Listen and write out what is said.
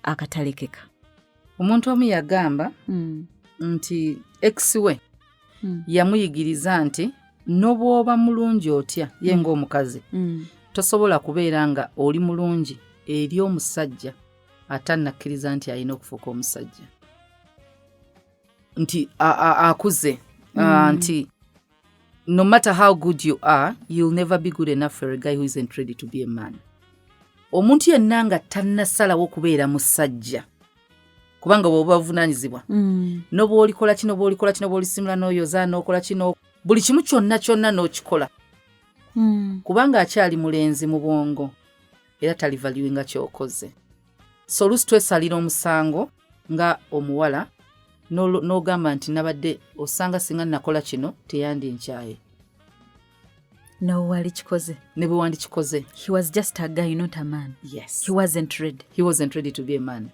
akatalekeka. Omuntu omu yagamba nti ex we yamuyigiriza nti n'obwoba mulungi otya ye ng'omukazi tosobola kubeera nga oli mulungi eri omusajja atannakkiriza nti alina okufuuka omusajja nti akuze nti no matter how good you are you'll never be good enough for a guy who isn't ready to be a man. Omuntu yenna nga tannasalawo kubeera musajja kubanga bw'oba buvunaanyizibwa n'oba olikola kino bw'olikola kino bw'olisimula n'oyoza n'okola kino buli kimu kyonna n'okikola kubanga akyali mulenzi mu bwongo era talivaluinga ky'okoze. So oluusi twesalira omusango nga omuwala n'ogamba nti nabadde osanga singa nakola kino teyandikyaye ne bwe wandikikoze. He was just a guy, not a man. Yes. He wasn't ready to be a man.